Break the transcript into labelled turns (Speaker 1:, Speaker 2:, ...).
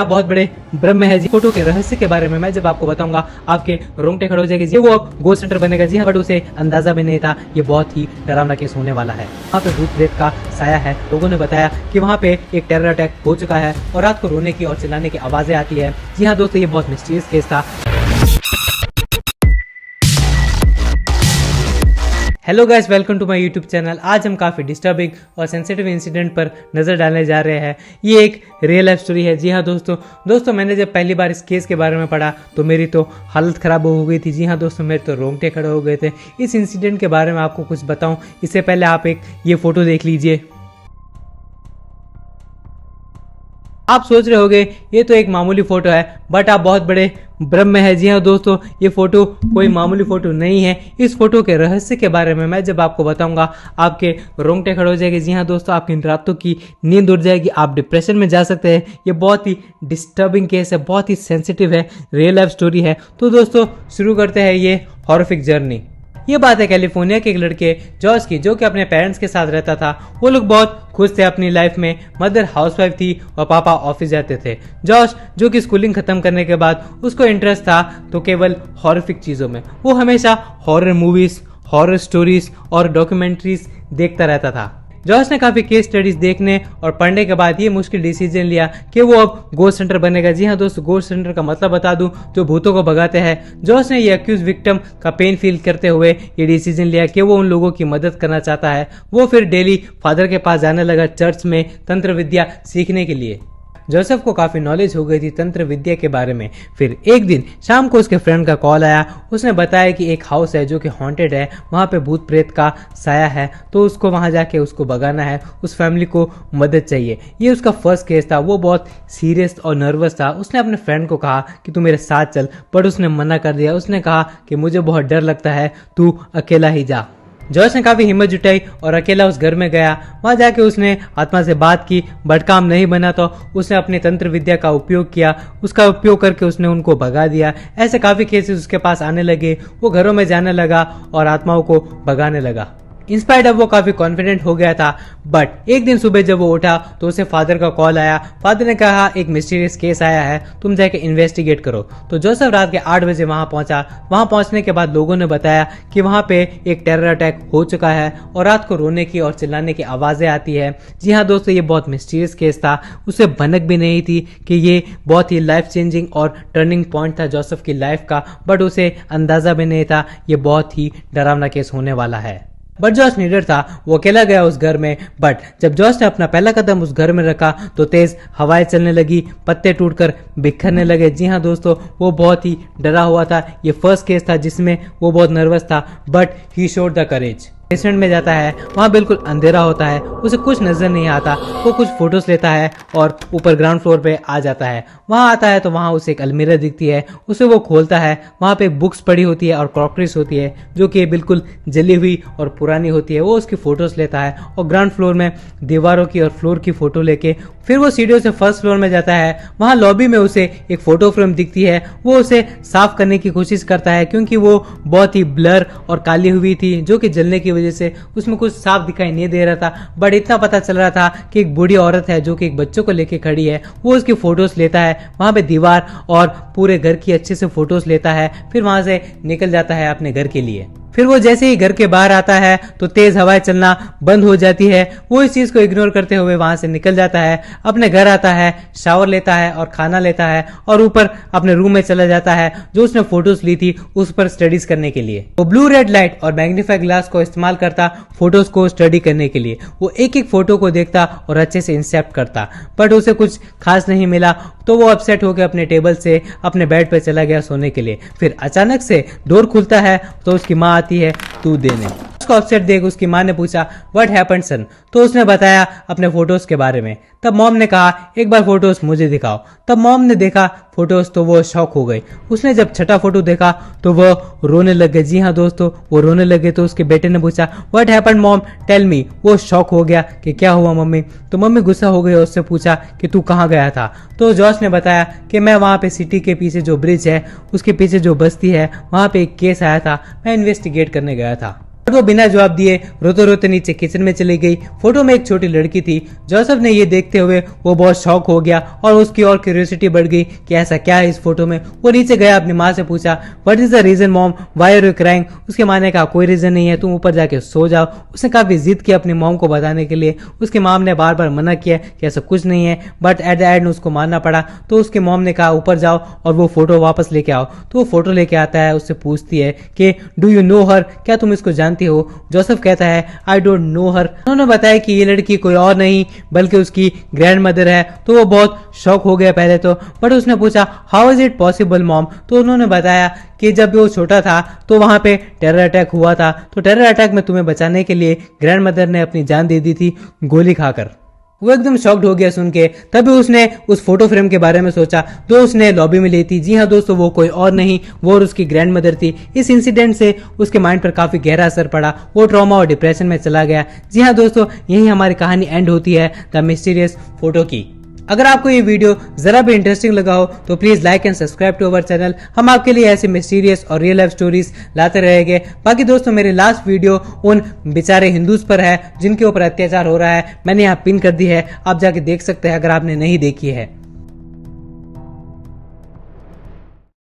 Speaker 1: बहुत बड़े ब्रह्म है जी। फोटो के रहस्य के बारे में मैं जब आपको बताऊंगा आपके रोंगटे खड़े हो जाएंगे जी। वो अब गोस्ट सेंटर बनेगा जी हाँ, बट उसे अंदाजा भी नहीं था ये बहुत ही डरावना केस होने वाला है। वहाँ पे भूत प्रेत का साया है। लोगों ने बताया कि वहाँ पे एक टेरर अटैक हो चुका है और रात को रोने की और चिल्लाने की आवाजें आती है। जी हाँ दोस्तों, ये बहुत मिस्टीरियस केस था। Hello guys, welcome to my YouTube channel. आज हम काफ़ी डिस्टर्बिंग और सेंसिटिव इंसिडेंट पर नज़र डालने जा रहे हैं। ये एक रियल लाइफ स्टोरी है। जी हाँ दोस्तों मैंने जब पहली बार इस केस के बारे में पढ़ा तो मेरी तो हालत ख़राब हो गई थी। जी हाँ दोस्तों, मेरे तो रोंगटे खड़े हो गए थे। इस इंसिडेंट के बारे में आपको कुछ बताऊँ इससे पहले आप एक ये फ़ोटो देख लीजिए। आप सोच रहे होंगे ये तो एक मामूली फोटो है, बट आप बहुत बड़े भ्रम में है। जी हाँ दोस्तों, ये फोटो कोई मामूली फोटो नहीं है। इस फोटो के रहस्य के बारे में मैं जब आपको बताऊंगा आपके रोंगटे खड़े हो जाएंगे। जी हाँ दोस्तों, आपकी रातों की नींद उड़ जाएगी, आप डिप्रेशन में जा सकते हैं। ये बहुत ही डिस्टर्बिंग केस है, बहुत ही सेंसिटिव है, रियल लाइफ स्टोरी है। तो दोस्तों शुरू करते हैं ये हॉरिफिक जर्नी। ये बात है कैलिफोर्निया के एक लड़के जॉर्ज की, जो कि अपने पेरेंट्स के साथ रहता था। वो लोग बहुत खुश थे अपनी लाइफ में। मदर हाउसवाइफ थी और पापा ऑफिस जाते थे। जॉर्ज जो कि स्कूलिंग खत्म करने के बाद उसको इंटरेस्ट था तो केवल हॉरिफिक चीजों में। वो हमेशा हॉरर मूवीज, हॉरर स्टोरीज और डॉक्यूमेंट्रीज देखता रहता था। जॉर्ज ने काफी केस स्टडीज देखने और पढ़ने के बाद ये मुश्किल डिसीजन लिया कि वो अब गोस्ट सेंटर बनेगा। जी हाँ दोस्तों, गोस्ट सेंटर का मतलब बता दूं, जो भूतों को भगाते हैं। जॉर्ज ने ये अक्यूज विक्टिम का पेन फील करते हुए ये डिसीजन लिया कि वो उन लोगों की मदद करना चाहता है। वो फिर डेली फादर के पास जाने लगा चर्च में तंत्र विद्या सीखने के लिए। जोसेफ को काफी नॉलेज हो गई थी तंत्र विद्या के बारे में। फिर एक दिन शाम को उसके फ्रेंड का कॉल आया। उसने बताया कि एक हाउस है जो कि हॉन्टेड है, वहाँ पे भूत प्रेत का साया है, तो उसको वहाँ जाके उसको भगाना है, उस फैमिली को मदद चाहिए। ये उसका फर्स्ट केस था। वो बहुत सीरियस और नर्वस था। उसने अपने फ्रेंड को कहा कि तू मेरे साथ चल, बट उसने मना कर दिया। उसने कहा कि मुझे बहुत डर लगता है, तू अकेला ही जा। जॉर्ज ने काफी हिम्मत जुटाई और अकेला उस घर में गया। वहां जाके उसने आत्मा से बात की, बट काम नहीं बना तो उसने अपनी तंत्र विद्या का उपयोग किया। उसका उपयोग करके उसने उनको भगा दिया। ऐसे काफी केसेस उसके पास आने लगे। वो घरों में जाने लगा और आत्माओं को भगाने लगा। इंस्पायर्ड अब वो काफी कॉन्फिडेंट हो गया था। बट एक दिन सुबह जब वो उठा तो उसे फादर का कॉल आया। फादर ने कहा एक मिस्टीरियस केस आया है, तुम जाके इन्वेस्टिगेट करो। तो जोसेफ रात के 8 बजे वहां पहुंचा। वहां पहुंचने के बाद लोगों ने बताया कि वहां पे एक टेरर अटैक हो चुका है और रात को रोने की और चिल्लाने की आवाजें आती है। जी हाँ दोस्तों, ये बहुत मिस्टीरियस केस था। उसे भनक भी नहीं थी कि ये बहुत ही लाइफ चेंजिंग और टर्निंग पॉइंट था जोसेफ की लाइफ का, बट उसे अंदाजा भी नहीं था ये बहुत ही डरावना केस होने वाला है। बट जॉर्ज नीडर था, वो अकेला गया उस घर में। बट जब जॉर्ज ने अपना पहला कदम उस घर में रखा तो तेज हवाएं चलने लगी, पत्ते टूटकर बिखरने लगे। जी हाँ दोस्तों, वो बहुत ही डरा हुआ था। ये फर्स्ट केस था जिसमें वो बहुत नर्वस था, but he showed the courage. Basement में जाता है, वहाँ बिल्कुल अंधेरा होता है, उसे कुछ नजर नहीं आता। वो कुछ फोटोज लेता है और ऊपर ग्राउंड फ्लोर पे आ जाता है। वहाँ आता है तो वहाँ उसे एक अलमीरा दिखती है। उसे वो खोलता है, वहाँ पे बुक्स पड़ी होती है और क्रॉकरीज होती है जो कि बिल्कुल जली हुई और पुरानी होती है। वो उसकी फोटोज लेता है और ग्राउंड फ्लोर में दीवारों की और फ्लोर की फोटो लेके फिर वो सीढ़ियों से फर्स्ट फ्लोर में जाता है। वहाँ लॉबी में उसे एक फोटो फ्रेम दिखती है। वो उसे साफ करने की कोशिश करता है क्योंकि वो बहुत ही ब्लर और काली हुई थी, जो कि जलने की वजह से उसमें कुछ साफ दिखाई नहीं दे रहा था। बट इतना पता चल रहा था कि एक बूढ़ी औरत है जो कि एक बच्चों को लेके खड़ी है। वो उसकी फोटोज लेता है, वहां पे दीवार और पूरे घर की अच्छे से फोटोज लेता है। फिर वहां से निकल जाता है अपने घर के लिए। फिर वो जैसे ही घर के बाहर आता है तो तेज हवाएं चलना बंद हो जाती है। वो इस चीज को इग्नोर करते हुए वहां से निकल जाता है, अपने घर आता है, शावर लेता है और खाना लेता है और ऊपर अपने रूम में चला जाता है जो उसने फोटोज ली थी उस पर स्टडीज करने के लिए। वो ब्लू रेड लाइट और मैग्नीफाइंग ग्लास को इस्तेमाल करता फोटोज को स्टडी करने के लिए। वो एक एक फोटो को देखता और अच्छे से इंसेप्ट करता, बट उसे कुछ खास नहीं मिला। तो वो अपसेट होकर अपने टेबल से अपने बेड पर चला गया सोने के लिए। फिर अचानक से डोर खुलता है तो उसकी माँ आती है तू देने। उसको अपसेट देख उसकी माँ ने पूछा व्हाट हैपेंड सन, तो उसने बताया अपने फोटोज के बारे में। तब मॉम ने कहा एक बार फोटोज मुझे दिखाओ। तब मॉम ने देखा फोटोज तो वो शॉक हो गई। उसने जब छठा फोटो देखा तो वो रोने लग गए। जी हाँ दोस्तों, वो रोने लगे। तो उसके बेटे ने पूछा what happened mom tell me. वो शॉक हो गया कि क्या हुआ मम्मी। तो मम्मी गुस्सा हो गई और उससे पूछा कि तू कहाँ गया था। तो जॉर्ज ने बताया कि मैं वहाँ पे सिटी के पीछे जो ब्रिज है उसके पीछे जो बस्ती है वहाँ पे एक केस आया था, मैं इन्वेस्टिगेट करने गया था। और वो बिना जवाब दिए रोते रोते नीचे किचन में चली गई। फोटो में एक छोटी लड़की थी। जोसेफ ने ये देखते हुए वो बहुत शॉक हो गया और उसकी और क्यूरियोसिटी बढ़ गई कि ऐसा क्या है इस फोटो में। वो नीचे गया, अपनी माँ से पूछा what is the reason mom, why are you crying. उसकी माँ ने कहा कोई रीजन नहीं है, तुम ऊपर जाके सो जाओ। उसने काफी जिद की अपनी मॉम को बताने के लिए। उसकी मॉम ने बार बार मना किया कि ऐसा कुछ नहीं है, बट एट द एंड उसको मानना पड़ा। तो उसकी मॉम ने कहा ऊपर जाओ और वो फोटो वापस लेके आओ। तो वो फोटो लेके आता है, उससे पूछती है कि डू यू नो हर, क्या तुम इसको जानती हो। जोसेफ कहता है आई डोंट नो हर। उन्होंने बताया कि ये लड़की कोई और नहीं बल्कि उसकी ग्रैंड मदर है। तो वो बहुत शॉक हो गया पहले तो, बट उसने पूछा how is it possible mom. तो उन्होंने बताया कि जब वो छोटा था तो वहां पे टेरर अटैक हुआ था, तो टेरर अटैक में तुम्हें बचाने के लिए ग्रैंड मदर ने अपनी जान दे दी थी गोली खाकर। वो एकदम शॉक्ड हो गया सुन के। तभी उसने उस फोटो फ्रेम के बारे में सोचा जो उसने लॉबी में ली थी। जी हाँ दोस्तों, वो कोई और नहीं, वो और उसकी ग्रैंड मदर थी। इस इंसिडेंट से उसके माइंड पर काफी गहरा असर पड़ा। वो ट्रॉमा और डिप्रेशन में चला गया। जी हाँ दोस्तों, यही हमारी कहानी एंड होती है द मिस्टीरियस फोटो की। अगर आपको ये वीडियो जरा भी इंटरेस्टिंग लगा हो तो please like and subscribe to our channel. हम आपके लिए ऐसे मिस्टीरियस और रियल लाइफ स्टोरीज लाते रहेंगे। बाकी दोस्तों, मेरी लास्ट वीडियो उन बेचारे हिंदूज पर है जिनके ऊपर अत्याचार हो रहा है, मैंने यहाँ पिन कर दी है, आप जाके देख सकते हैं अगर आपने नहीं देखी है।